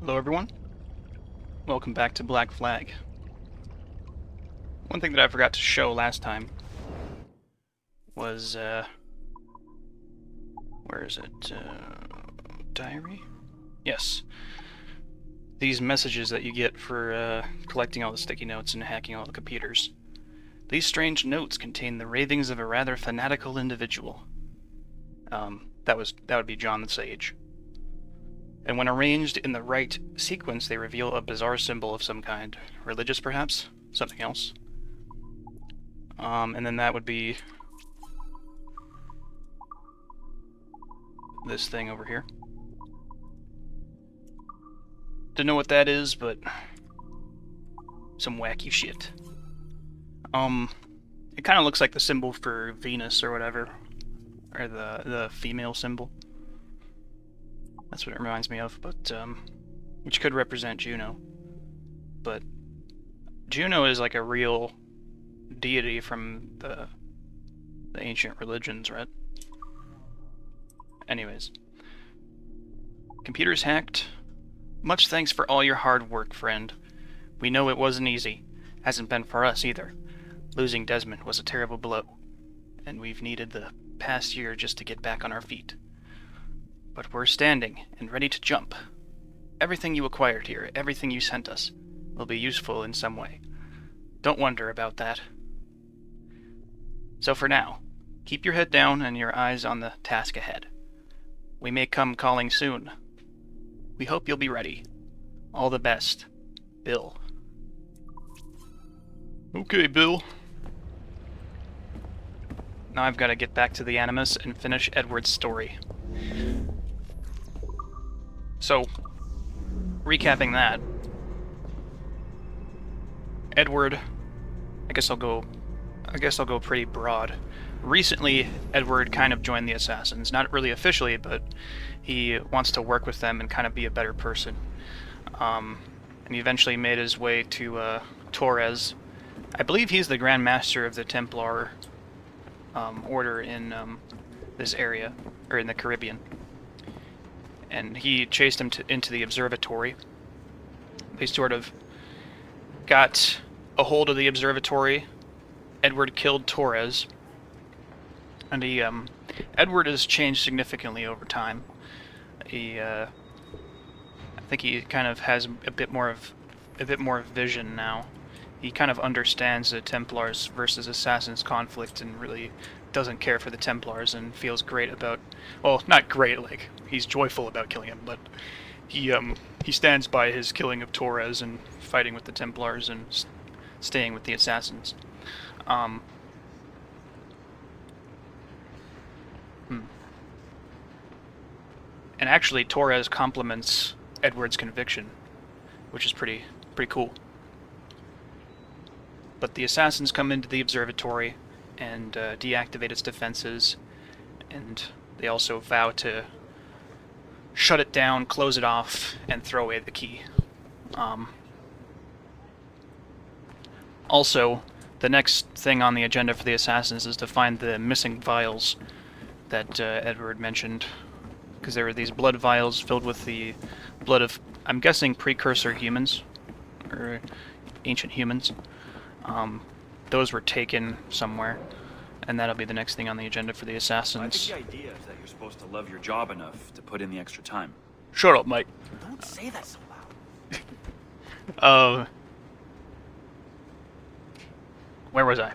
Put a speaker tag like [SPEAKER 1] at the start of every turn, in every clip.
[SPEAKER 1] Hello everyone, welcome back to Black Flag. One thing that I forgot to show last time was, where is it? Diary? Yes. These messages that you get for collecting all the sticky notes and hacking all the computers. These strange notes contain the ravings of a rather fanatical individual. That would be John the Sage. And when arranged in the right sequence, they reveal a bizarre symbol of some kind. Religious, perhaps? Something else. And then that would be this thing over here. Don't know what that is, but some wacky shit. It kind of looks like the symbol for Venus or whatever, or the female symbol. That's what it reminds me of, but which could represent Juno. But Juno is like a real deity from the ancient religions, right? Anyways, computers hacked. Much thanks for all your hard work, friend. We know it wasn't easy. Hasn't been for us either. Losing Desmond was a terrible blow, and we've needed the past year just to get back on our feet. But we're standing and ready to jump. Everything you acquired here, everything you sent us, will be useful in some way. Don't wonder about that. So for now, keep your head down and your eyes on the task ahead. We may come calling soon. We hope you'll be ready. All the best, Bill. Okay, Bill. Now I've got to get back to the Animus and finish Edward's story. So, recapping that, Edward, I guess I'll go pretty broad. Recently, Edward kind of joined the Assassins, not really officially, but he wants to work with them and kind of be a better person. And he eventually made his way to Torres. I believe he's the Grand Master of the Templar order in this area, or in the Caribbean. And he chased him into the observatory. They sort of got a hold of the observatory. Edward killed Torres. And Edward has changed significantly over time. I think he kind of has a bit more of vision now. He kind of understands the Templars versus Assassins conflict and really doesn't care for the Templars and feels great about, well, not great, like, he's joyful about killing him, but he stands by his killing of Torres and fighting with the Templars and staying with the Assassins. And actually, Torres complements Edward's conviction, which is pretty cool. But the Assassins come into the observatory and deactivate its defenses, and they also vow to shut it down, close it off, and throw away the key. Also, the next thing on the agenda for the Assassins is to find the missing vials that Edward mentioned, because there were these blood vials filled with the blood of, I'm guessing, precursor humans, or ancient humans. Those were taken somewhere, and that'll be the next thing on the agenda for the Assassins.
[SPEAKER 2] I think the idea is that you're supposed to love your job enough to put in the extra time.
[SPEAKER 1] Shut up, Mike.
[SPEAKER 2] Don't say that so loud.
[SPEAKER 1] Where was I?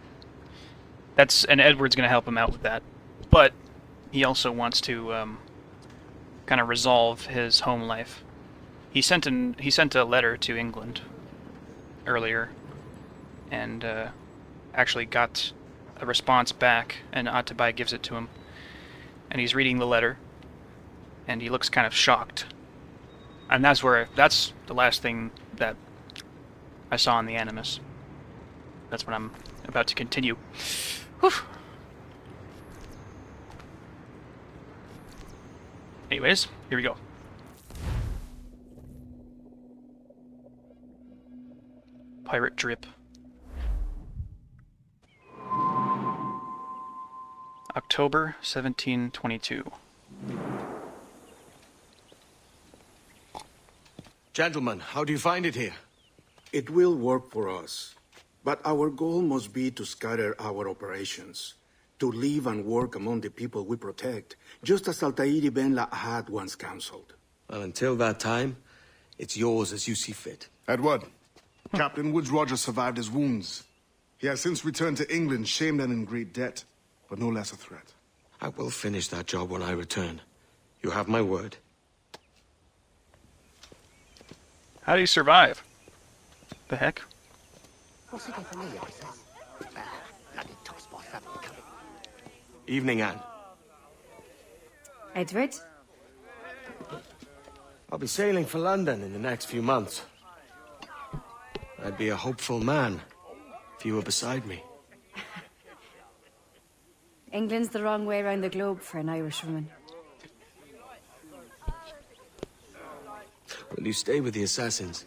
[SPEAKER 1] And Edward's gonna help him out with that, but he also wants to kind of resolve his home life. He sent a letter to England earlier, and actually got a response back, and Atabai gives it to him. And he's reading the letter, and he looks kind of shocked. And that's the last thing that I saw in the Animus. That's what I'm about to continue. Whew. Anyways, here we go. Pirate drip. October 1722.
[SPEAKER 3] Gentlemen, how do you find it here?
[SPEAKER 4] It will work for us. But our goal must be to scatter our operations, to live and work among the people we protect, just as Altair ibn had once counseled.
[SPEAKER 3] Well, until that time, it's yours as you see fit.
[SPEAKER 5] Edward, Captain Woods Rogers survived his wounds. He has since returned to England, shamed and in great debt, but no less a threat.
[SPEAKER 3] I will finish that job when I return. You have my word.
[SPEAKER 1] How do you survive? The heck?
[SPEAKER 3] Evening, Anne.
[SPEAKER 6] Edward?
[SPEAKER 3] I'll be sailing for London in the next few months. I'd be a hopeful man if you were beside me.
[SPEAKER 6] England's the wrong way around the globe for an Irishwoman.
[SPEAKER 3] Will you stay with the assassins?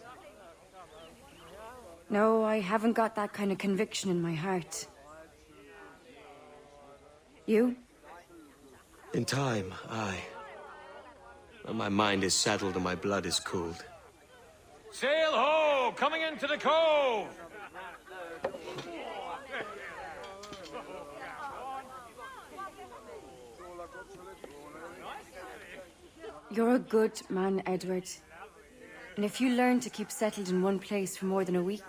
[SPEAKER 6] No, I haven't got that kind of conviction in my heart. You?
[SPEAKER 3] In time, aye. When my mind is settled and my blood is cooled.
[SPEAKER 7] Sail ho! Coming into the cove!
[SPEAKER 6] You're a good man, Edward. And if you learn to keep settled in one place for more than a week,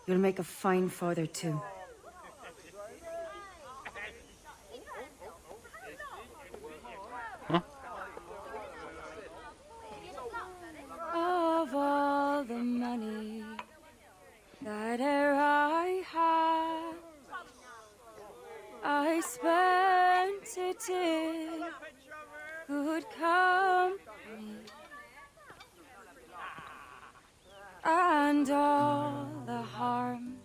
[SPEAKER 6] you'll make a fine father too.
[SPEAKER 1] Huh?
[SPEAKER 6] Of all the money that e'er I had, I spent it in good company. And all the harm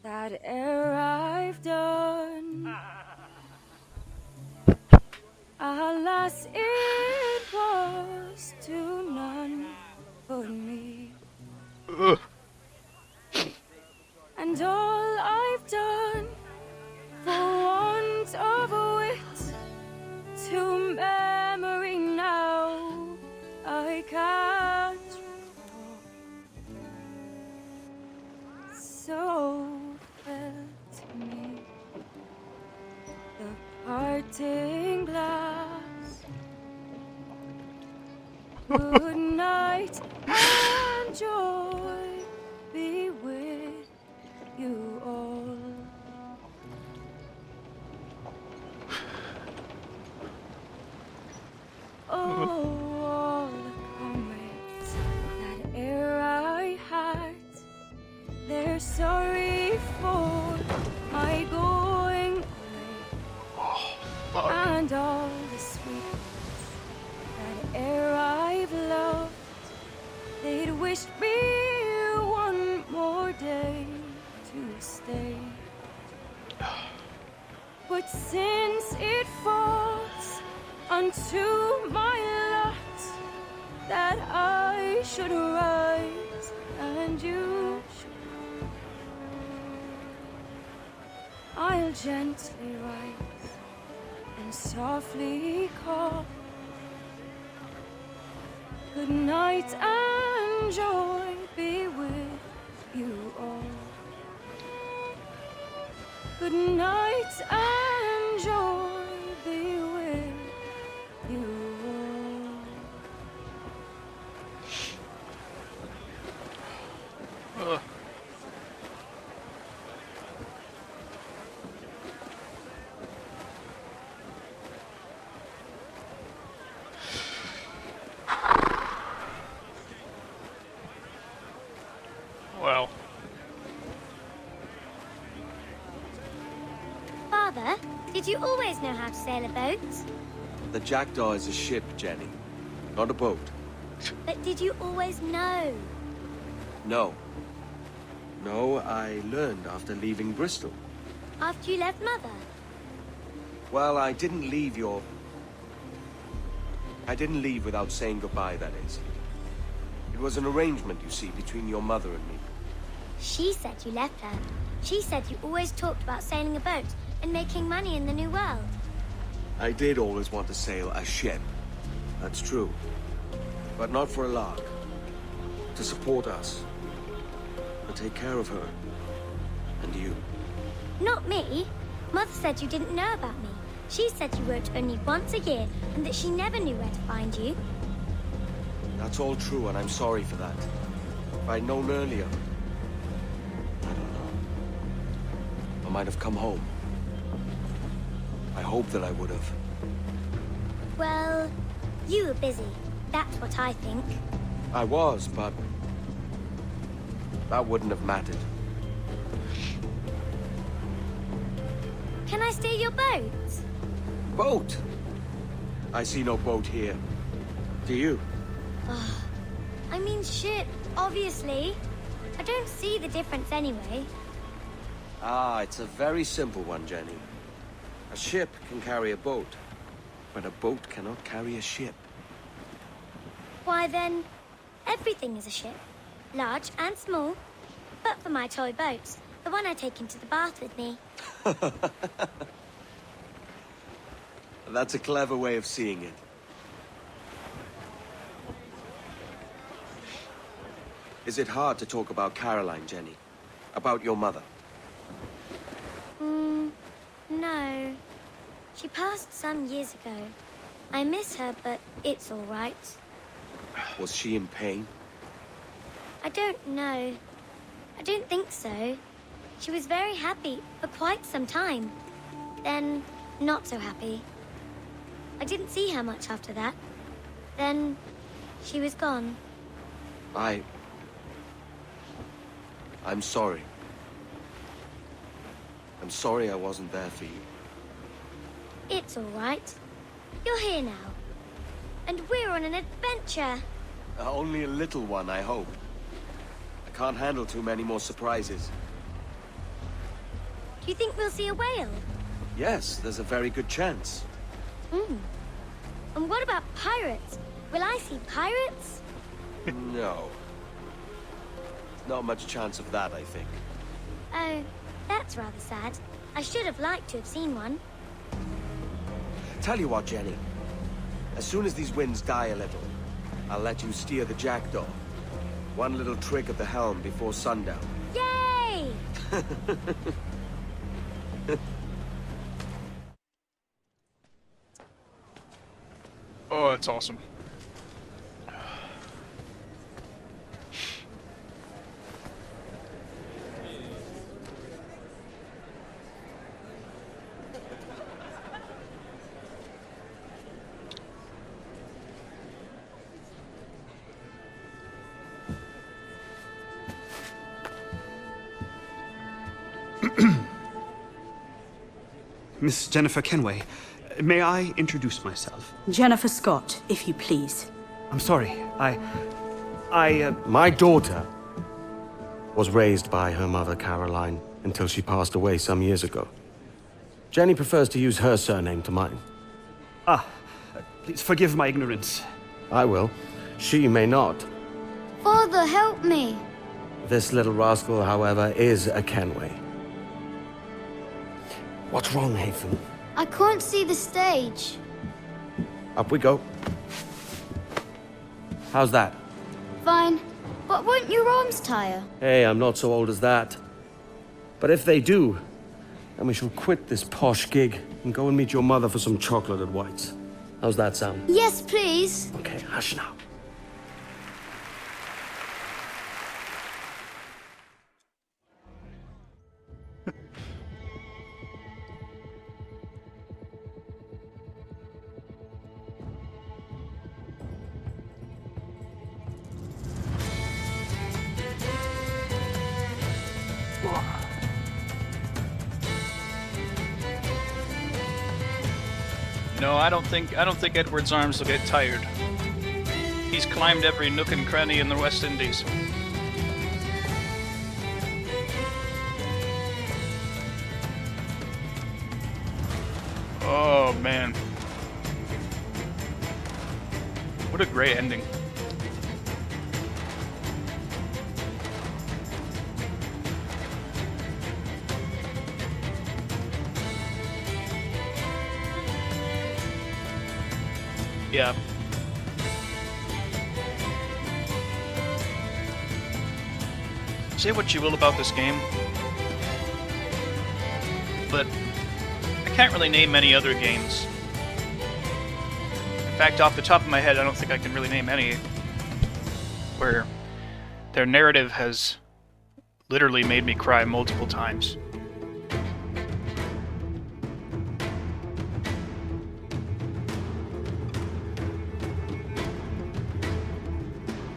[SPEAKER 6] that e'er I've done, alas, it was to none but me.
[SPEAKER 1] Ugh.
[SPEAKER 6] And all I've done for want of a wit, to memory now I can't recall. So fell to me the parting glass. Good night and joy be with you all. Oh, all the comrades that e'er I had, they're sorry for my going away. And all the sweets that e'er I've loved, they'd wished me one more day to stay. But since it falls unto my lot that I should rise and you should, I'll gently rise and softly call. Good night and joy be with you all. Good night and joy be with you all.
[SPEAKER 1] Ugh. Well,
[SPEAKER 8] Father, did you always know how to sail a boat?
[SPEAKER 3] The Jackdaw is a ship, Jenny, not a boat.
[SPEAKER 8] But did you always know?
[SPEAKER 3] No. No, I learned after leaving Bristol.
[SPEAKER 8] After you left Mother?
[SPEAKER 3] Well, I didn't leave without saying goodbye, that is. It was an arrangement, you see, between your mother and me.
[SPEAKER 8] She said you left her. She said you always talked about sailing a boat and making money in the New World.
[SPEAKER 3] I did always want to sail a ship. That's true. but not for a lark. To support us. To take care of her. And you.
[SPEAKER 8] Not me. Mother said you didn't know about me. She said you worked only once a year and that she never knew where to find you.
[SPEAKER 3] That's all true, and I'm sorry for that. If I'd known earlier... I don't know. I might have come home. I hope that I would have.
[SPEAKER 8] Well, you were busy. That's what I think.
[SPEAKER 3] I was, but... that wouldn't have mattered.
[SPEAKER 8] Can I steal your boat?
[SPEAKER 3] Boat? I see no boat here. Do you?
[SPEAKER 8] I mean ship, obviously. I don't see the difference anyway.
[SPEAKER 3] Ah, it's a very simple one, Jenny. A ship can carry a boat, but a boat cannot carry a ship.
[SPEAKER 8] Why then, everything is a ship. Large and small. But for my toy boat, the one I take into the bath with me.
[SPEAKER 3] That's a clever way of seeing it. Is it hard to talk about Caroline, Jenny? About your mother?
[SPEAKER 8] No. She passed some years ago. I miss her, but it's all right.
[SPEAKER 3] Was she in pain?
[SPEAKER 8] I don't know. I don't think so. She was very happy for quite some time. Then, not so happy. I didn't see her much after that. Then, she was gone.
[SPEAKER 3] I'm sorry. I'm sorry I wasn't there for you.
[SPEAKER 8] It's all right. You're here now. And we're on an adventure.
[SPEAKER 3] Only a little one, I hope. I can't handle too many more surprises.
[SPEAKER 8] Do you think we'll see a whale?
[SPEAKER 3] Yes, there's a very good chance.
[SPEAKER 8] And what about pirates? Will I see pirates?
[SPEAKER 3] No. Not much chance of that, I think.
[SPEAKER 8] Oh, that's rather sad. I should have liked to have seen one.
[SPEAKER 3] Tell you what, Jenny. As soon as these winds die a little, I'll let you steer the jackdaw. One little trick of the helm before sundown.
[SPEAKER 8] Yay!
[SPEAKER 1] Oh, that's awesome.
[SPEAKER 9] Miss Jennifer Kenway, may I introduce myself?
[SPEAKER 10] Jennifer Scott, if you please.
[SPEAKER 9] I'm sorry,
[SPEAKER 3] My daughter was raised by her mother, Caroline, until she passed away some years ago. Jenny prefers to use her surname to mine.
[SPEAKER 9] Please forgive my ignorance.
[SPEAKER 3] I will. She may not.
[SPEAKER 8] Father, help me.
[SPEAKER 3] This little rascal, however, is a Kenway. What's wrong, Hafen?
[SPEAKER 8] I can't see the stage.
[SPEAKER 3] Up we go. How's that?
[SPEAKER 8] Fine. But won't your arms tire?
[SPEAKER 3] Hey, I'm not so old as that. But if they do, then we shall quit this posh gig and go and meet your mother for some chocolate at White's. How's that sound?
[SPEAKER 8] Yes, please.
[SPEAKER 3] Okay, hush now.
[SPEAKER 1] No, I don't think Edward's arms will get tired. He's climbed every nook and cranny in the West Indies. Oh man. What a great ending. Yeah. say what you will about this game, but I can't really name many other games. In fact, off the top of my head, I don't think I can really name any where their narrative has literally made me cry multiple times.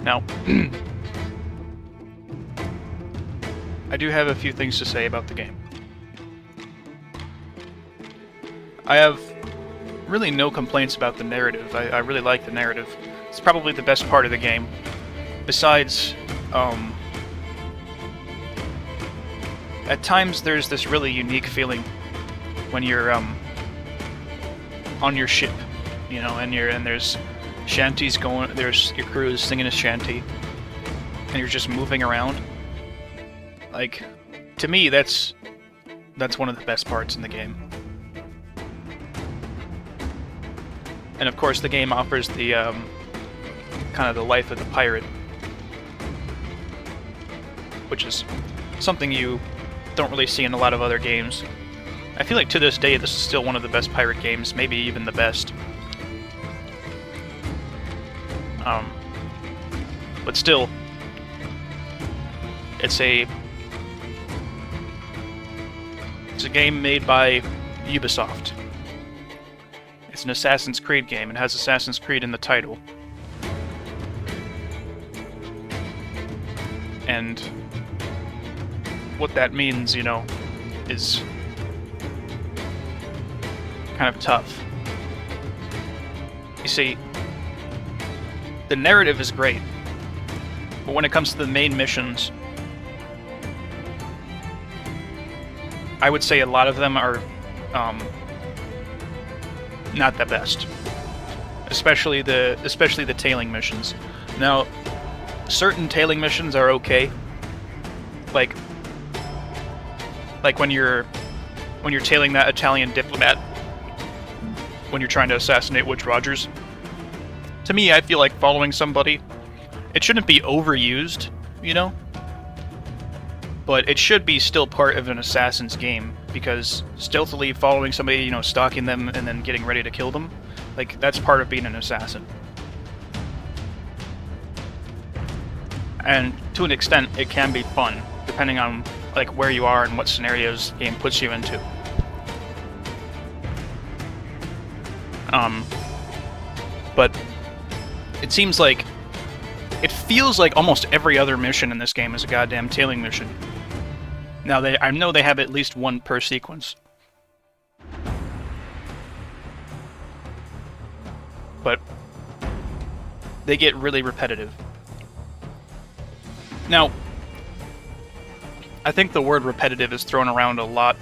[SPEAKER 1] Now, I do have a few things to say about the game. I have really no complaints about the narrative. I really like the narrative. It's probably the best part of the game. Besides, at times there's this really unique feeling when you're on your ship, you know, and there's shanties going, there's your crew is singing a shanty, and you're just moving around. Like, to me, that's one of the best parts in the game. And of course, the game offers the kind of the life of the pirate, which is something you don't really see in a lot of other games. I feel like to this day, this is still one of the best pirate games, maybe even the best. But still, it's a game made by Ubisoft. It's an Assassin's Creed game. It has Assassin's Creed in the title. And what that means, you know, is kind of tough. You see, the narrative is great, but when it comes to the main missions, I would say a lot of them are not the best, especially the tailing missions. Now, certain tailing missions are okay, like when you're tailing that Italian diplomat when you're trying to assassinate Woodes Rogers. To me, I feel like following somebody, it shouldn't be overused, you know? But it should be still part of an assassin's game, because stealthily following somebody, you know, stalking them and then getting ready to kill them, like, that's part of being an assassin. And to an extent, it can be fun, depending on, like, where you are and what scenarios the game puts you into. But it seems like, it feels like almost every other mission in this game is a goddamn tailing mission. Now, I know they have at least one per sequence. But they get really repetitive. Now, I think the word repetitive is thrown around a lot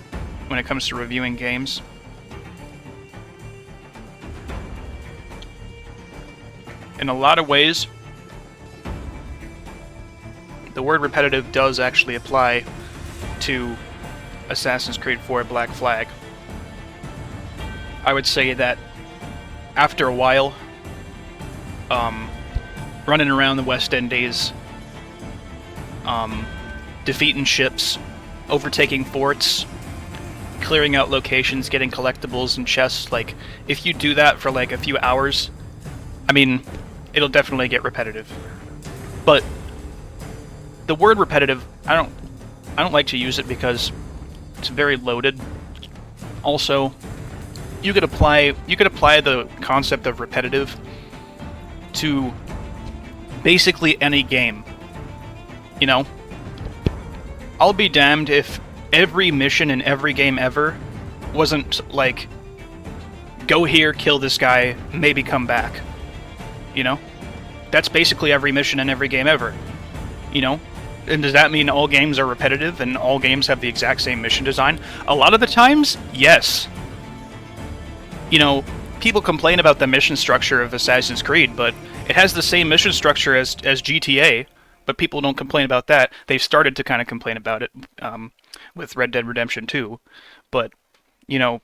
[SPEAKER 1] when it comes to reviewing games. In a lot of ways, the word repetitive does actually apply to Assassin's Creed 4 Black Flag. I would say that after a while, running around the West Indies, defeating ships, overtaking forts, clearing out locations, getting collectibles and chests, like, if you do that for like a few hours, I mean, it'll definitely get repetitive. But the word repetitive, I don't like to use it because it's very loaded. Also, you could apply the concept of repetitive to basically any game. You know, I'll be damned if every mission in every game ever wasn't like, go here, kill this guy, maybe come back. You know? That's basically every mission in every game ever. You know? And does that mean all games are repetitive and all games have the exact same mission design? A lot of the times, yes. You know, people complain about the mission structure of Assassin's Creed, but it has the same mission structure as GTA, but people don't complain about that. They've started to kind of complain about it with Red Dead Redemption 2. But, you know,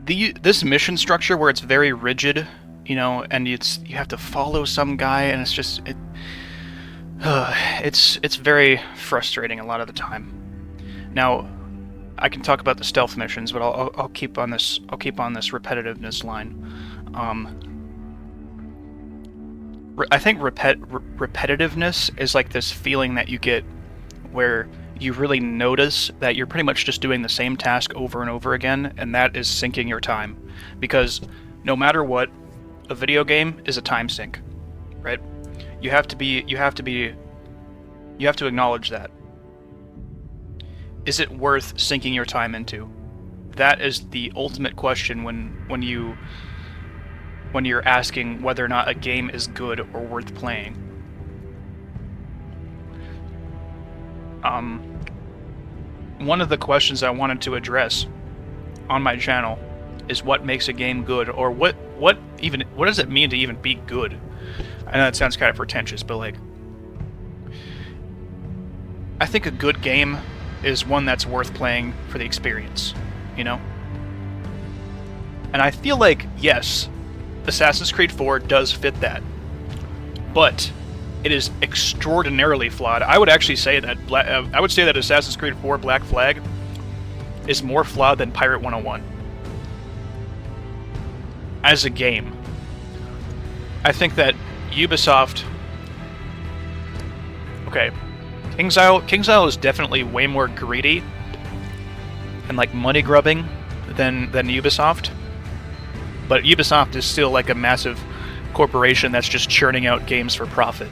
[SPEAKER 1] this mission structure where it's very rigid, you know, and you have to follow some guy, and it's just... It's very frustrating a lot of the time. Now, I can talk about the stealth missions, but I'll keep on this. I'll keep on this repetitiveness line. I think repetitiveness is like this feeling that you get where you really notice that you're pretty much just doing the same task over and over again, and that is sinking your time. Because no matter what, a video game is a time sink, right? You have to acknowledge that. Is it worth sinking your time into? That is the ultimate question when you're asking whether or not a game is good or worth playing. One of the questions I wanted to address on my channel is what makes a game good, or what does it mean to even be good? I know that sounds kind of pretentious, but like, I think a good game is one that's worth playing for the experience, you know? And I feel like, yes, Assassin's Creed 4 does fit that, but it is extraordinarily flawed. I would actually say that Assassin's Creed 4 Black Flag is more flawed than Pirate 101 as a game. I think that Ubisoft... Okay, King's Isle is definitely way more greedy and like money grubbing than Ubisoft. But Ubisoft is still like a massive corporation that's just churning out games for profit.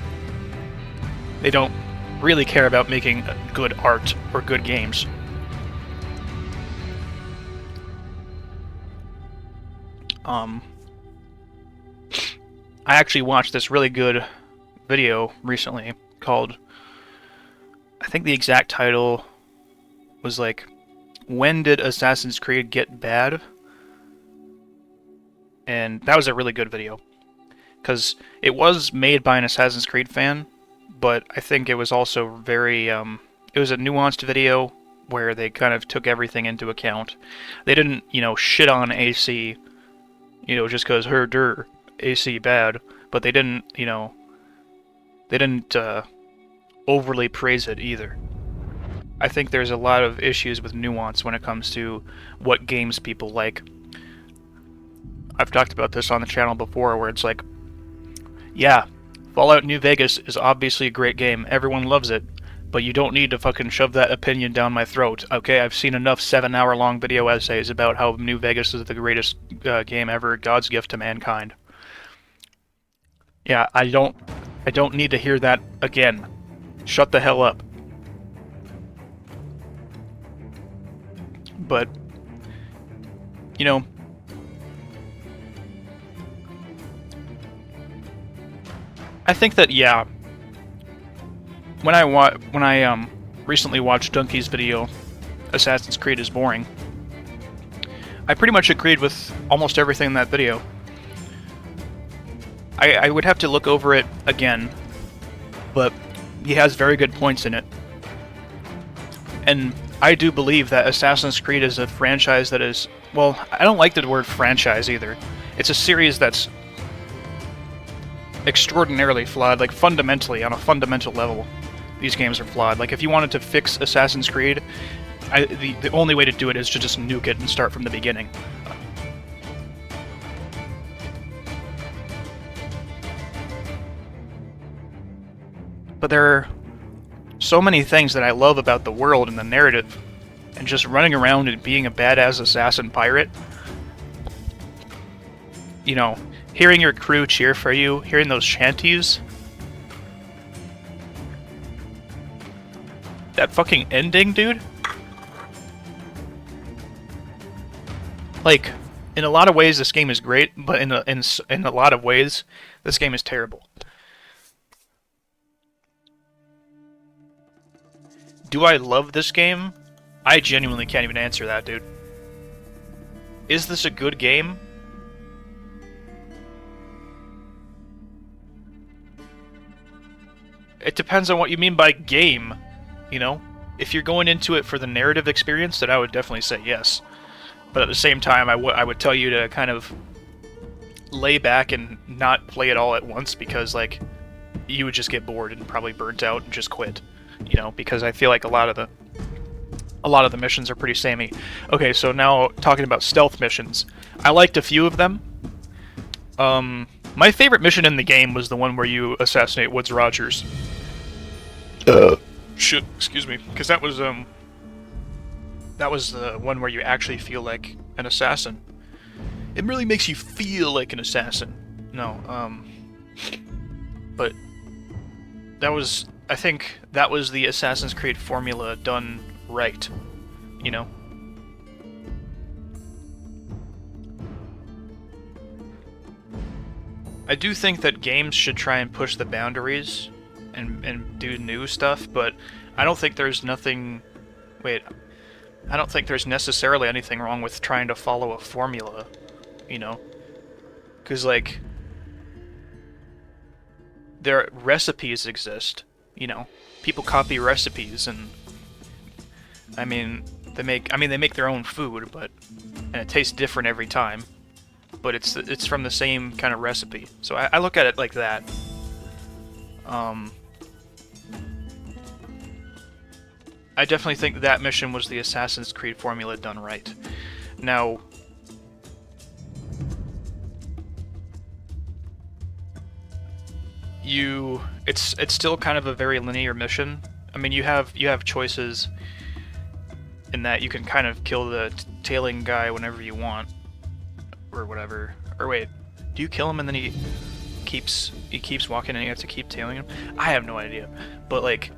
[SPEAKER 1] They don't really care about making good art or good games. I actually watched this really good video recently called, I think the exact title was like, "When Did Assassin's Creed Get Bad?" And that was a really good video, because it was made by an Assassin's Creed fan, but I think it was also very, it was a nuanced video where they kind of took everything into account. They didn't, shit on AC, just because AC bad, but they didn't, overly praise it either. I think there's a lot of issues with nuance when it comes to what games people like. I've talked about this on the channel before, where it's like, yeah, Fallout New Vegas is obviously a great game, everyone loves it, but you don't need to fucking shove that opinion down my throat, okay? I've seen enough 7-hour-long video essays about how New Vegas is the greatest game ever, God's gift to mankind. Yeah, I don't need to hear that again. Shut the hell up. But, I think that, yeah, when I recently watched Donkey's video, Assassin's Creed is boring, I pretty much agreed with almost everything in that video. I would have to look over it again, but he has very good points in it. And I do believe that Assassin's Creed is a franchise that is, well, I don't like the word franchise either. It's a series that's extraordinarily flawed, like fundamentally, on a fundamental level. These games are flawed. Like, if you wanted to fix Assassin's Creed, the only way to do it is to just nuke it and start from the beginning. But there are so many things that I love about the world and the narrative, and just running around and being a badass assassin pirate. Hearing your crew cheer for you, hearing those shanties. That fucking ending, dude. Like, in a lot of ways, this game is great, but in a lot of ways, this game is terrible. Do I love this game? I genuinely can't even answer that, dude. Is this a good game? It depends on what you mean by game, If you're going into it for the narrative experience, then I would definitely say yes. But at the same time, I would tell you to kind of lay back and not play it all at once, because, like, you would just get bored and probably burnt out and just quit, you know, because I feel like a lot of the missions are pretty samey. Okay, so now talking about stealth missions, I liked a few of them. My favorite mission in the game was the one where you assassinate Woods Rogers. Shit, excuse me, because that was the one where you actually feel like an assassin. It really makes you feel like an assassin. No, but I think that was the Assassin's Creed formula done right, you know? I do think that games should try and push the boundaries and do new stuff, but I don't think there's I don't think there's necessarily anything wrong with trying to follow a formula, you know? Because, like, their recipes exist, you know? People copy recipes, and they make their own food, and it tastes different every time, but it's from the same kind of recipe. So I look at it like that. I definitely think that mission was the Assassin's Creed formula done right. Now, it's still kind of a very linear mission. I mean, you have choices in that you can kind of kill the tailing guy whenever you want, or whatever. Or wait, do you kill him and then he keeps walking and you have to keep tailing him? I have no idea, but like,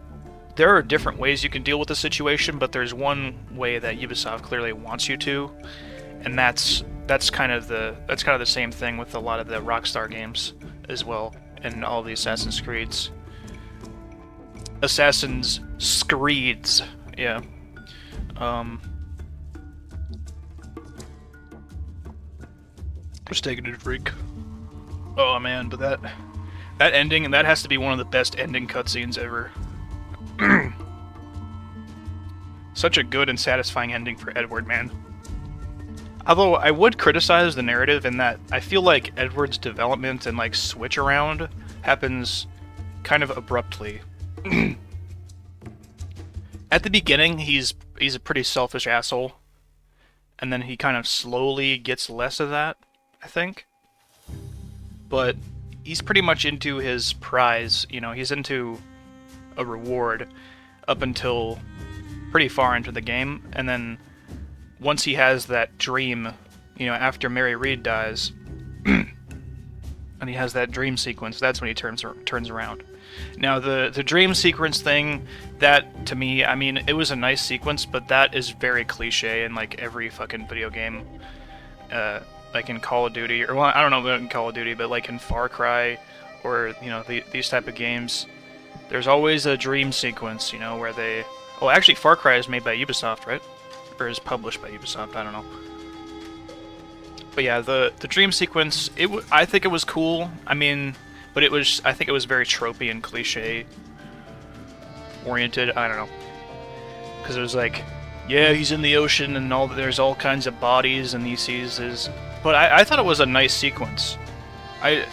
[SPEAKER 1] there are different ways you can deal with the situation, but there's one way that Ubisoft clearly wants you to, and that's kind of the same thing with a lot of the Rockstar games as well, and all the Assassin's Creeds. Assassin's Creeds, yeah. Just taking a drink. Oh man, but that ending, and that has to be one of the best ending cutscenes ever. Such a good and satisfying ending for Edward, man. Although I would criticize the narrative in that I feel like Edward's development and like switch around happens kind of abruptly. At the beginning, he's a pretty selfish asshole, and then he kind of slowly gets less of that, I think. But he's pretty much into his prize, you know, he's into a reward up until pretty far into the game, and then once he has that dream, you know, after Mary Reed dies, and he has that dream sequence, that's when he turns around. Now, the dream sequence thing, that, to me, I mean, it was a nice sequence, but that is very cliche in, like, every fucking video game. Like in Call of Duty, or, well, I don't know about in Call of Duty, but, like, in Far Cry, or, you know, these type of games, there's always a dream sequence, you know, where they... Well, actually, Far Cry is made by Ubisoft, right? Or is published by Ubisoft, I don't know. But yeah, the dream sequence, I think it was cool. I mean, but I think it was very tropey and cliche oriented. I don't know, because it was like, yeah, he's in the ocean and there's all kinds of bodies and he sees his. But I thought it was a nice sequence. I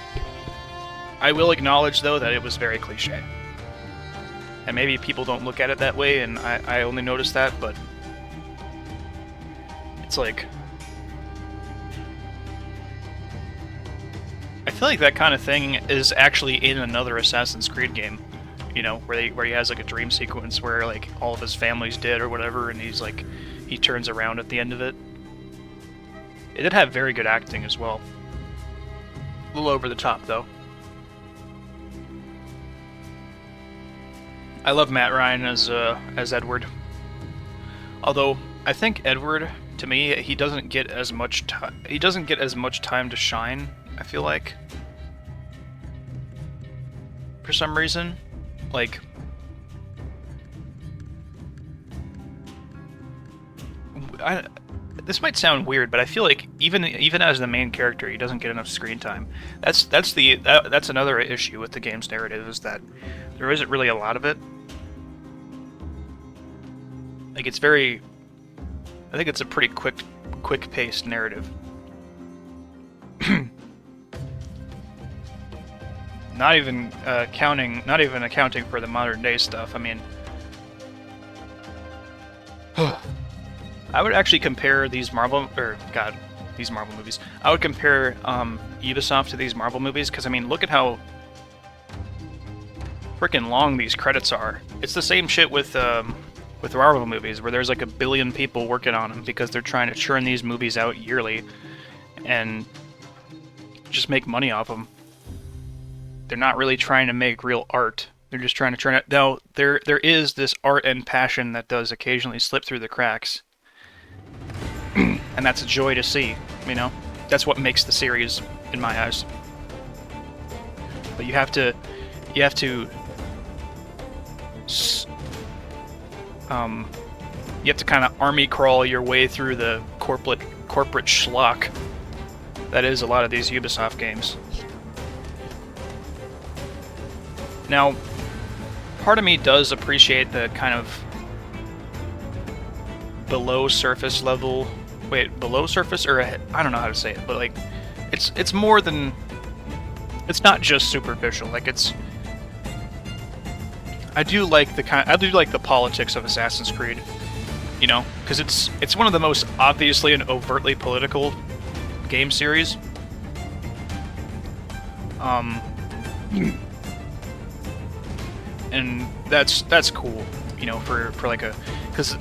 [SPEAKER 1] will acknowledge though that it was very cliche, and maybe people don't look at it that way, and I only noticed that, but it's like, I feel like that kind of thing is actually in another Assassin's Creed game, you know, where he has like a dream sequence where like all of his family's dead or whatever, and he's like, he turns around at the end of it. It did have very good acting as well. A little over the top though. I love Matt Ryan as Edward. Although I think Edward, to me, he doesn't get as much time to shine, I feel like. For some reason. Like, this might sound weird, but I feel like even as the main character, he doesn't get enough screen time. That's another issue with the game's narrative, is that there isn't really a lot of it. Like, it's very... I think it's a pretty quick-paced narrative. not even accounting for the modern day stuff. I mean, I would actually compare these Marvel movies. I would compare Ubisoft to these Marvel movies because I mean, look at how freaking long these credits are. It's the same shit with Marvel movies where there's like a billion people working on them because they're trying to churn these movies out yearly and just make money off them. They're not really trying to make real art. They're just trying to churn it. Now, there is this art and passion that does occasionally slip through the cracks. And that's a joy to see, you know? That's what makes the series, in my eyes. But you have to kind of army crawl your way through the corporate schlock that is a lot of these Ubisoft games. Now, part of me does appreciate the kind of below surface, or I don't know how to say it, but like, it's more than, it's not just superficial. Like I do like the politics of Assassin's Creed, you know, because it's one of the most obviously and overtly political game series. And that's cool, you know, for like a, because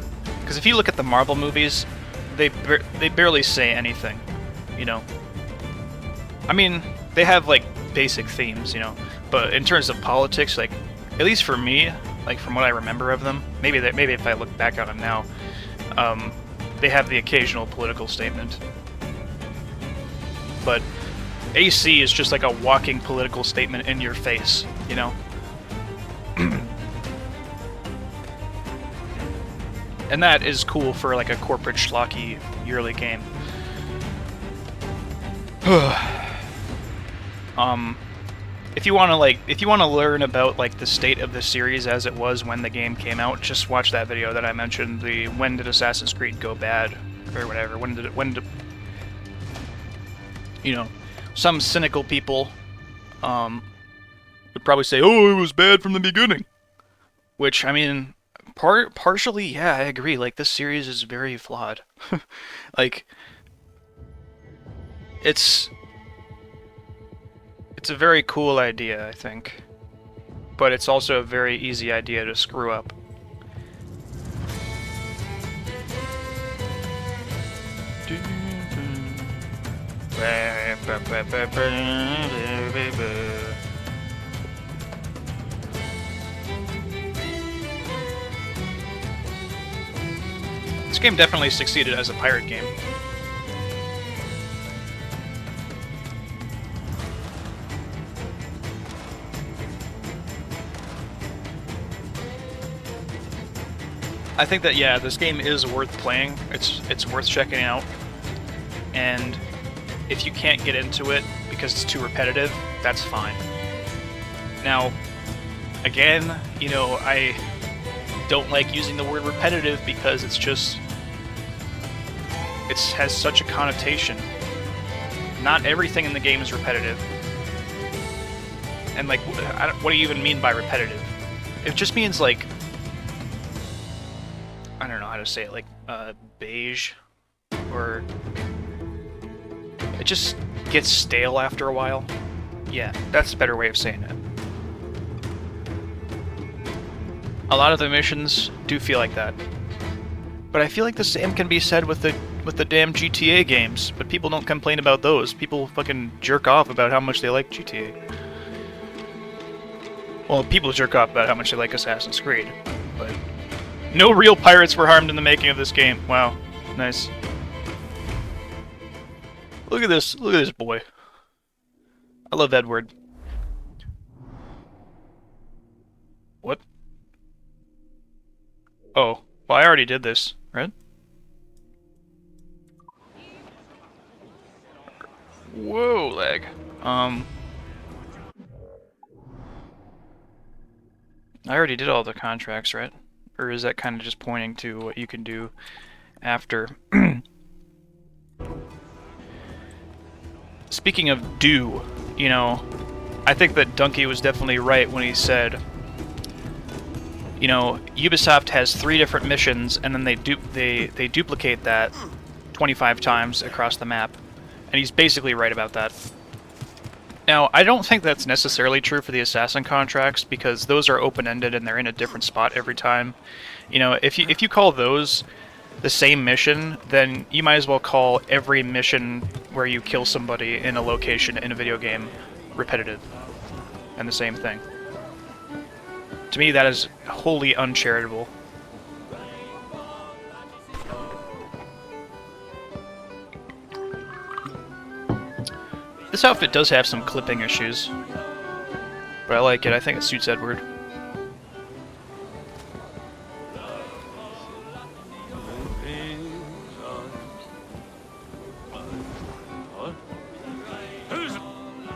[SPEAKER 1] if you look at the Marvel movies, they barely say anything, you know. I mean, they have like basic themes, you know, but in terms of politics, like, at least for me, like from what I remember of them, maybe if I look back on them now, they have the occasional political statement. But AC is just like a walking political statement in your face, you know? And that is cool for like a corporate schlocky yearly game. If you want to learn about like the state of the series as it was when the game came out, just watch that video that I mentioned, the when did Assassin's Creed go bad or whatever. When did you know, some cynical people would probably say, "Oh, it was bad from the beginning." Which, I mean, partially, yeah, I agree. Like, this series is very flawed. Like, it's a very cool idea, I think. But it's also a very easy idea to screw up. This game definitely succeeded as a pirate game. I think that, yeah, this game is worth playing. It's worth checking out. And if you can't get into it because it's too repetitive, that's fine. Now, again, you know, I don't like using the word repetitive because it has such a connotation. Not everything in the game is repetitive. And like, what do you even mean by repetitive? It just means like, I don't know how to say it, like beige, or it just gets stale after a while. Yeah, that's a better way of saying it. A lot of the missions do feel like that. But I feel like the same can be said with the damn GTA games, but people don't complain about those. People fucking jerk off about how much they like GTA. Well, people jerk off about how much they like Assassin's Creed, but no real pirates were harmed in the making of this game. Wow, nice. Look at this boy. I love Edward. What? Oh, well, I already did this, right? Whoa, lag. I already did all the contracts, right? Or is that kind of just pointing to what you can do after? Speaking of do, you know, I think that Donkey was definitely right when he said, you know, Ubisoft has 3 different missions, and then they duplicate that 25 times across the map, and he's basically right about that. Now, I don't think that's necessarily true for the Assassin contracts, because those are open-ended and they're in a different spot every time. You know, if you call those the same mission, then you might as well call every mission where you kill somebody in a location in a video game repetitive and the same thing. To me, that is wholly uncharitable. This outfit does have some clipping issues, but I like it. I think it suits Edward.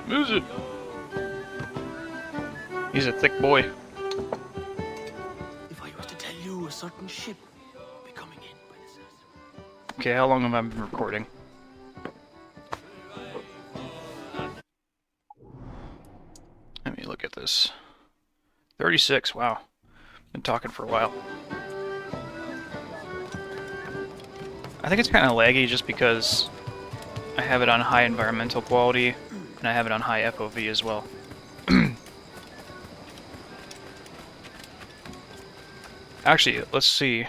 [SPEAKER 1] Who's it? He's a thick boy.
[SPEAKER 3] If I were to tell you a certain ship will be coming in by this house.
[SPEAKER 1] Okay, how long have I been recording? Let me look at this. 36, wow. Been talking for a while. I think it's kind of laggy just because I have it on high environmental quality, and I have it on high FOV as well. Actually, let's see.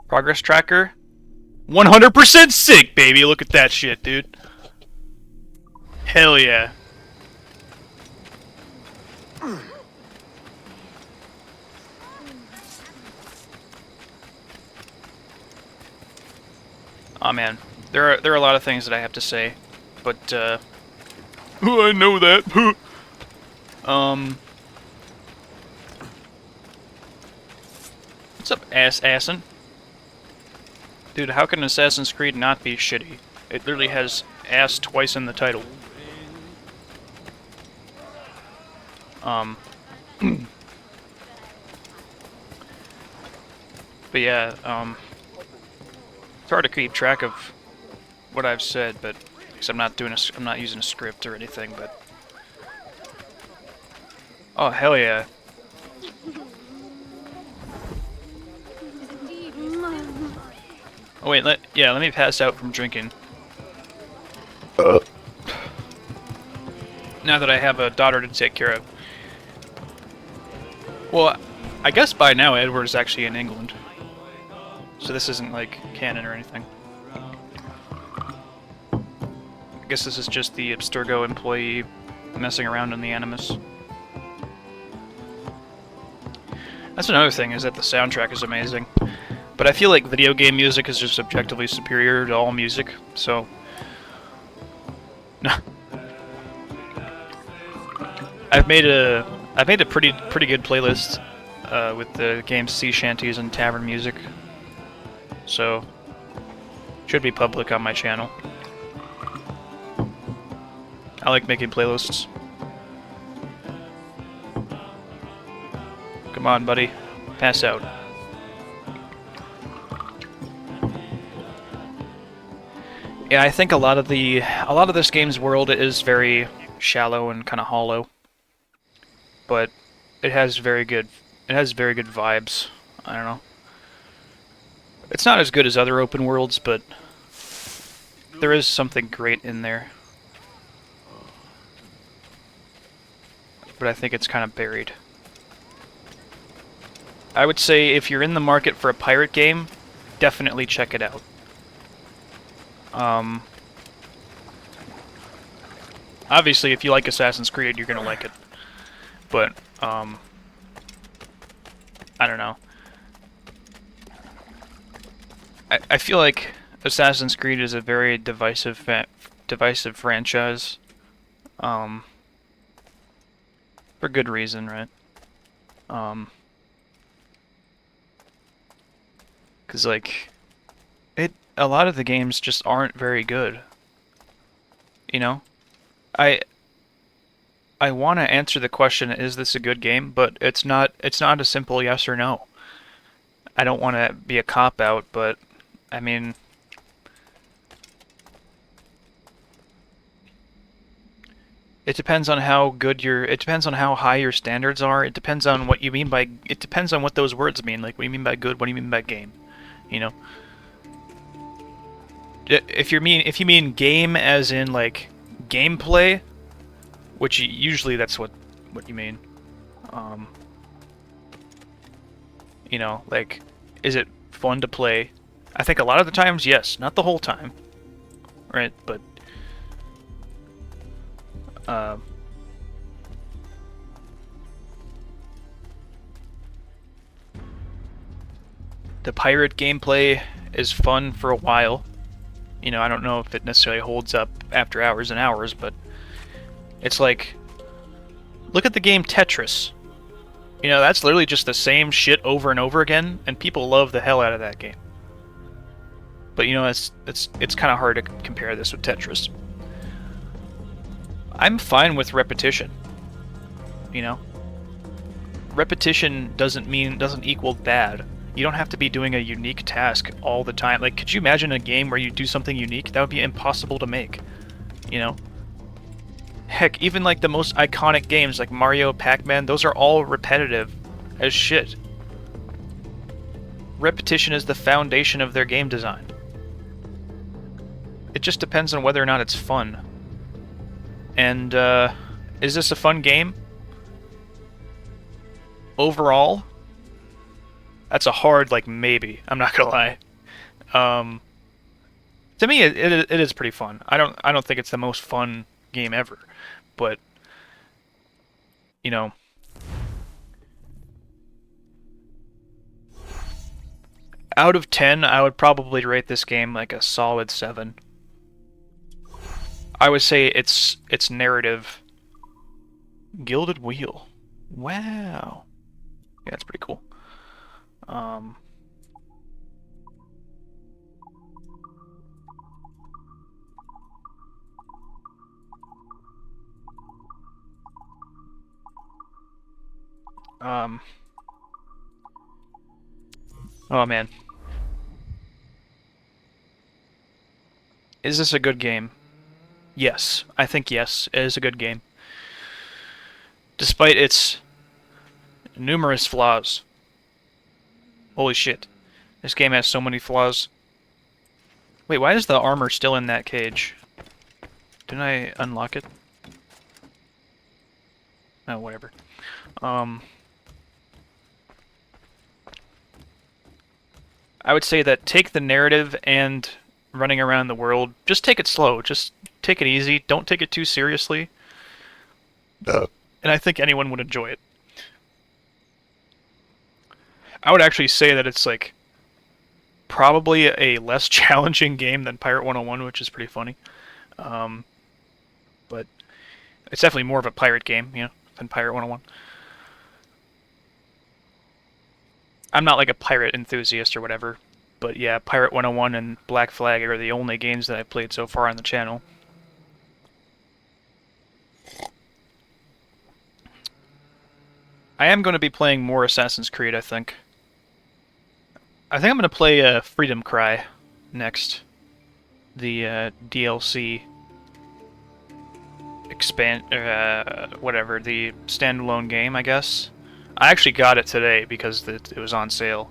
[SPEAKER 1] Progress tracker. 100% sync, baby! Look at that shit, dude. Hell yeah. Oh man, there are a lot of things that I have to say, but oh, I know that. What's up, Assin? Dude, how can Assassin's Creed not be shitty? It literally has ass twice in the title. But yeah, it's hard to keep track of what I've said, but because I'm not using a script or anything, but oh hell yeah. Oh wait, let me pass out from drinking. Now that I have a daughter to take care of. Well, I guess by now Edward is actually in England. So this isn't like canon or anything. I guess this is just the Abstergo employee messing around in the Animus. That's another thing, is that the soundtrack is amazing. But I feel like video game music is just objectively superior to all music, so... No. I've made a pretty good playlist with the game's sea shanties and tavern music. So, should be public on my channel. I like making playlists. Come on, buddy. Pass out. Yeah, I think a lot of this game's world is very shallow and kind of hollow. But it has very good vibes. I don't know. It's not as good as other open worlds, but there is something great in there. But I think it's kind of buried. I would say if you're in the market for a pirate game, definitely check it out. Obviously, if you like Assassin's Creed, you're gonna like it. But, I don't know. I feel like Assassin's Creed is a very divisive franchise. For good reason, right? 'Cause like, a lot of the games just aren't very good. You know? I want to answer the question, is this a good game? But it's not a simple yes or no. I don't want to be a cop-out, but, I mean... It depends on how good your. It depends on how high your standards are. It depends on what you mean by. It depends on what those words mean. Like, what do you mean by good? What do you mean by game? You know. If you mean game as in like gameplay, which usually that's what you mean. You know, like, is it fun to play? I think a lot of the times, yes. Not the whole time, right? But the pirate gameplay is fun for a while. You know, I don't know if it necessarily holds up after hours and hours, but it's like, look at the game Tetris. You know, that's literally just the same shit over and over again, and people love the hell out of that game. But you know, it's kind of hard to compare this with Tetris. I'm fine with repetition. You know, repetition doesn't equal bad. You don't have to be doing a unique task all the time. Like, could you imagine a game where you do something unique? That would be impossible to make. You know? Heck, even like the most iconic games like Mario, Pac-Man, those are all repetitive as shit. Repetition is the foundation of their game design. It just depends on whether or not it's fun. And, is this a fun game? Overall? That's a hard, like, maybe. I'm not gonna lie. To me, it is pretty fun. I don't think it's the most fun game ever, but you know, out of 10, I would probably rate this game like a solid 7. I would say its narrative. Gilded Wheel. Wow. Yeah, that's pretty cool. Oh man. Is this a good game? Yes. I think yes, it is a good game. Despite its numerous flaws. Holy shit. This game has so many flaws. Wait, why is the armor still in that cage? Didn't I unlock it? Oh, whatever. I would say that take the narrative and running around the world, just take it slow. Just take it easy. Don't take it too seriously. And I think anyone would enjoy it. I would actually say that it's like probably a less challenging game than Pirate 101, which is pretty funny. But it's definitely more of a pirate game, you know, than Pirate 101. I'm not like a pirate enthusiast or whatever, but yeah, Pirate 101 and Black Flag are the only games that I've played so far on the channel. I am going to be playing more Assassin's Creed, I think. I think I'm going to play Freedom Cry next. The DLC whatever, the standalone game, I guess. I actually got it today because it was on sale.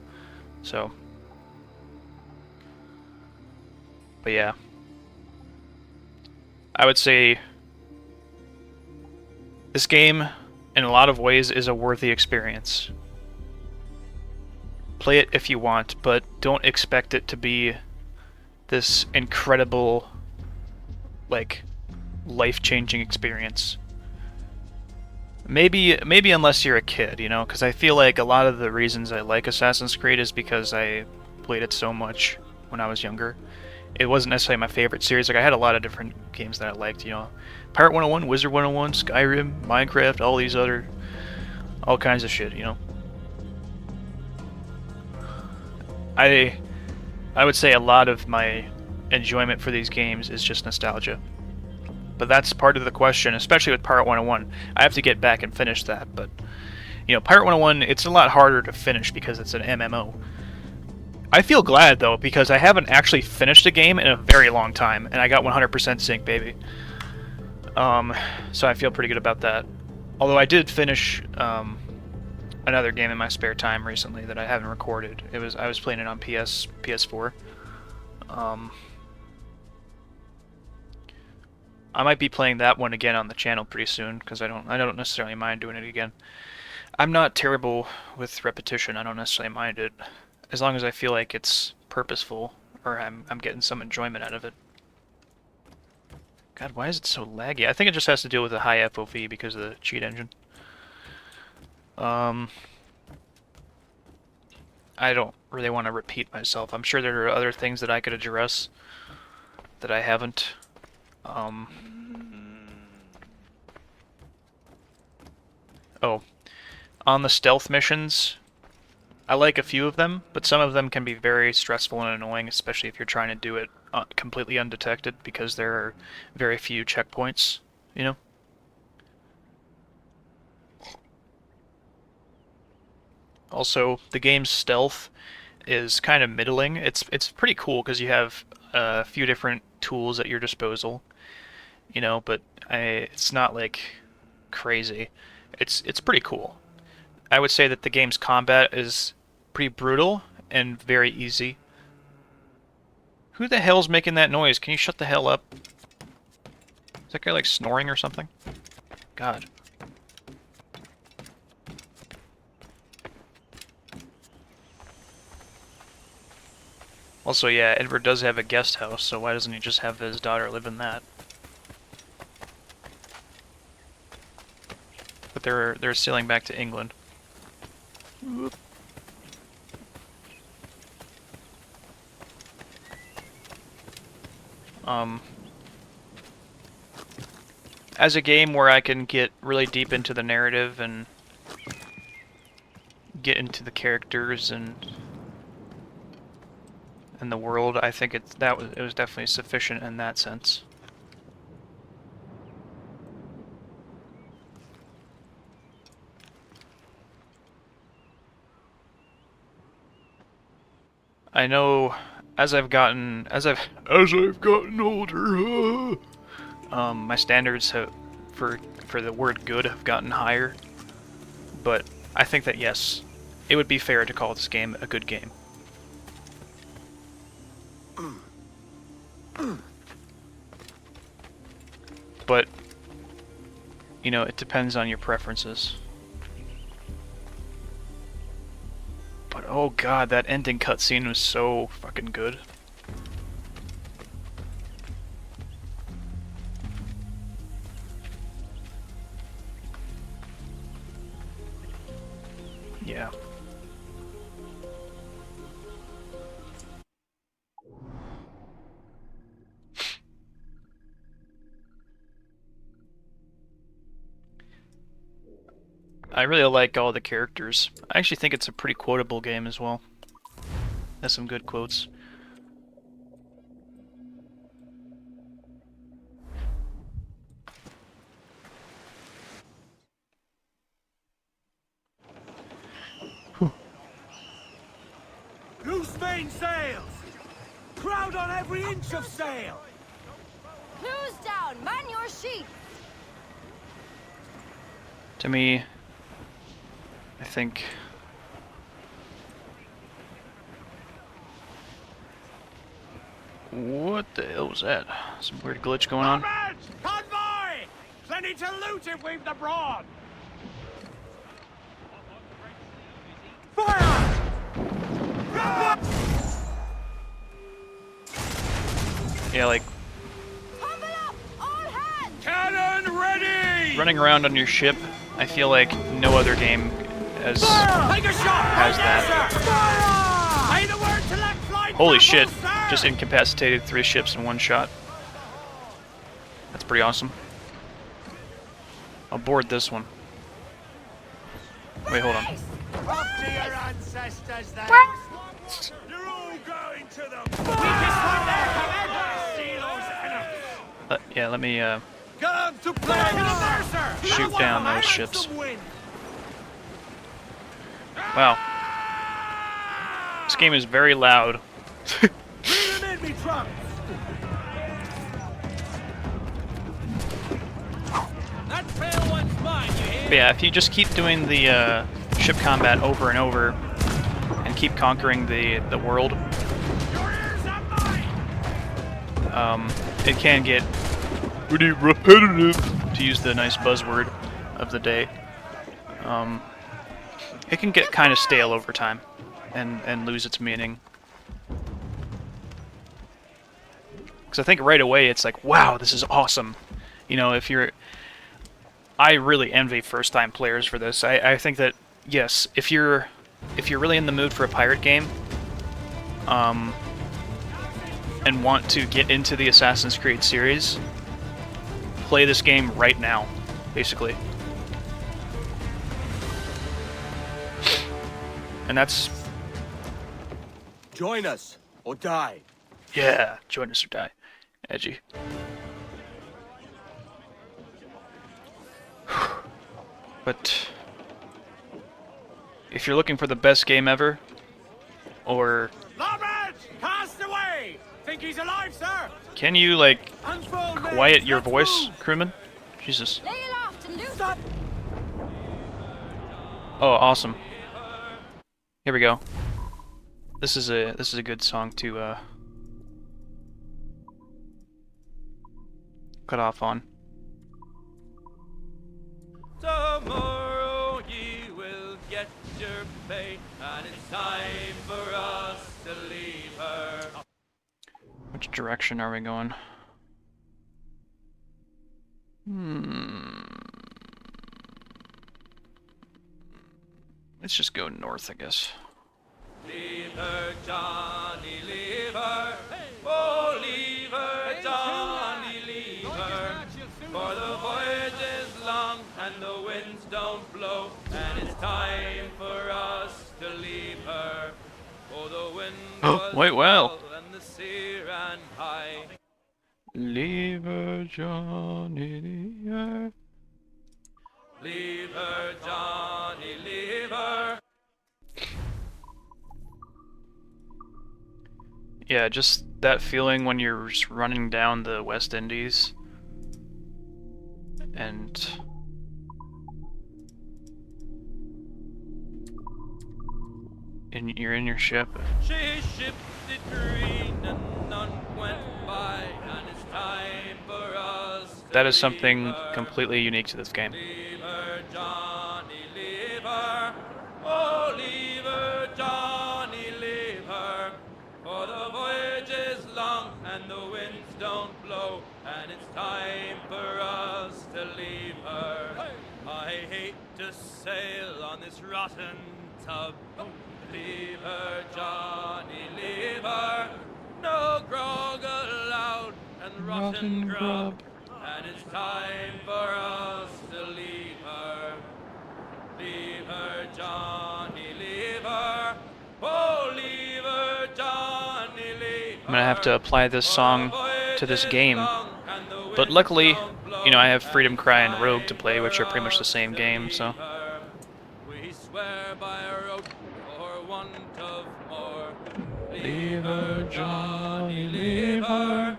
[SPEAKER 1] So, but yeah. I would say this game in a lot of ways is a worthy experience. Play it if you want, but don't expect it to be this incredible, like, life-changing experience. Maybe unless you're a kid, you know, because I feel like a lot of the reasons I like Assassin's Creed is because I played it so much when I was younger. It wasn't necessarily my favorite series. Like, I had a lot of different games that I liked, you know. Pirate 101, Wizard 101, Skyrim, Minecraft, all kinds of shit, you know. I would say a lot of my enjoyment for these games is just nostalgia. But that's part of the question, especially with Pirate 101. I have to get back and finish that, but you know, Pirate 101, it's a lot harder to finish because it's an MMO. I feel glad though, because I haven't actually finished a game in a very long time, and I got 100% sync, baby. So I feel pretty good about that. Although I did finish another game in my spare time recently that I haven't recorded. I was playing it on PS4. I might be playing that one again on the channel pretty soon because I don't necessarily mind doing it again. I'm not terrible with repetition. I don't necessarily mind it as long as I feel like it's purposeful or I'm getting some enjoyment out of it. God, why is it so laggy? I think it just has to do with the high FOV because of the cheat engine. I don't really want to repeat myself. I'm sure there are other things that I could address that I haven't. Oh, on the stealth missions, I like a few of them, but some of them can be very stressful and annoying, especially if you're trying to do it completely undetected because there are very few checkpoints, you know? Also, the game's stealth is kind of middling. It's pretty cool because you have a few different tools at your disposal, you know, but it's not like crazy. It's pretty cool. I would say that the game's combat is pretty brutal and very easy. Who the hell's making that noise? Can you shut the hell up? Is that guy like snoring or something? God. Also, yeah, Edward does have a guest house, so why doesn't he just have his daughter live in that? But they're sailing back to England. Whoop. As a game where I can get really deep into the narrative and get into the characters and the world, I think it was definitely sufficient in that sense. I know as I've gotten older, my standards for the word good have gotten higher. But I think that yes, it would be fair to call this game a good game. But you know, it depends on your preferences. But oh god, that ending cutscene was so fucking good. Yeah. I really like all the characters. I actually think it's a pretty quotable game as well. Has some good quotes.
[SPEAKER 7] Loose main sails! Crowd on every inch of sail!
[SPEAKER 6] Cruise down! Man your sheep!
[SPEAKER 1] To me, I think what the hell was that? Some weird glitch going on?
[SPEAKER 7] Convoy! Plenty to loot if we've the brawn! Fire!
[SPEAKER 1] Yeah, like
[SPEAKER 7] Cannon ready!
[SPEAKER 1] running around on your ship, I feel like no other game has that. Holy shit, just incapacitated 3 ships in 1 shot. That's pretty awesome. I'll board this one. Wait, hold on.
[SPEAKER 7] Up to your ancestors then! You're all going to the weakest one there can ever see those enemies!
[SPEAKER 1] Yeah, let me
[SPEAKER 7] Come to play!
[SPEAKER 1] shoot down those ships. Wow. This game is very loud. But yeah, if you just keep doing the ship combat over and over, and keep conquering the world, it can get pretty repetitive, to use the nice buzzword of the day. It can get kind of stale over time, and lose its meaning. Because I think right away it's like, wow, this is awesome. You know, if you're... I really envy first-time players for this. I think that, yes, if you're really in the mood for a pirate game, and want to get into the Assassin's Creed series, play this game right now, basically. And that's...
[SPEAKER 3] Join us, or die.
[SPEAKER 1] Yeah, join us or die. Edgy. But if you're looking for the best game ever, or...
[SPEAKER 7] Larboard! Cast away! Think he's alive, sir?
[SPEAKER 1] Can you, like,
[SPEAKER 7] Unfold
[SPEAKER 1] quiet your voice, crewman? Jesus.
[SPEAKER 6] Lay aloft and loose. Stop.
[SPEAKER 1] Oh, awesome. Here we go. This is a good song to cut off on.
[SPEAKER 7] Tomorrow ye will get your pay, and it's time for us to leave her.
[SPEAKER 1] Which direction are we going? Let's just go north, I guess.
[SPEAKER 7] Leave her, Johnny, leave her. Oh, leave her, Johnny, leave her. For the voyage is long and the winds don't blow, and it's time for us to leave her. For the wind was
[SPEAKER 1] Wait, well.
[SPEAKER 7] low and the sea ran high.
[SPEAKER 1] Leave her, Johnny, leave her.
[SPEAKER 7] Leave her, Johnny, leave her.
[SPEAKER 1] Yeah, just that feeling when you're just running down the West Indies and you're in your ship.
[SPEAKER 7] She shipped it green and none went by, and it's time for us to
[SPEAKER 1] That is something
[SPEAKER 7] leave her.
[SPEAKER 1] completely unique to this game.
[SPEAKER 7] Leave her, Johnny, leave her. Oh, leave her, Johnny, leave her. For the voyage is long and the winds don't blow, and it's time for us to leave her. I hate to sail on this rotten tub. Leave her, Johnny, leave her. No grog allowed and rotten grub. And it's time for us to leave her. Leave her, Johnny, leave her. Oh, leave her, Johnny, leave her.
[SPEAKER 1] I'm gonna have to apply this song to this game. But luckily, you know, I have Freedom Cry and Rogue to play, which are pretty much the same game, so...
[SPEAKER 7] We swear by our oath for want of more.
[SPEAKER 1] Leave her, Johnny, leave her.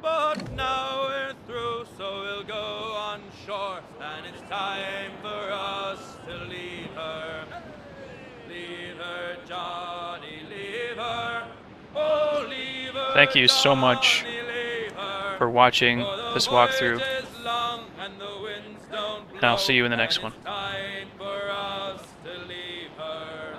[SPEAKER 7] But now we're through, so we'll go on shore, and it's time for us to leave her. Leave her, Johnny, leave her. Oh, leave her.
[SPEAKER 1] Thank you so much for watching this walkthrough, and I'll see you in the next one.
[SPEAKER 7] Time for us to leave her.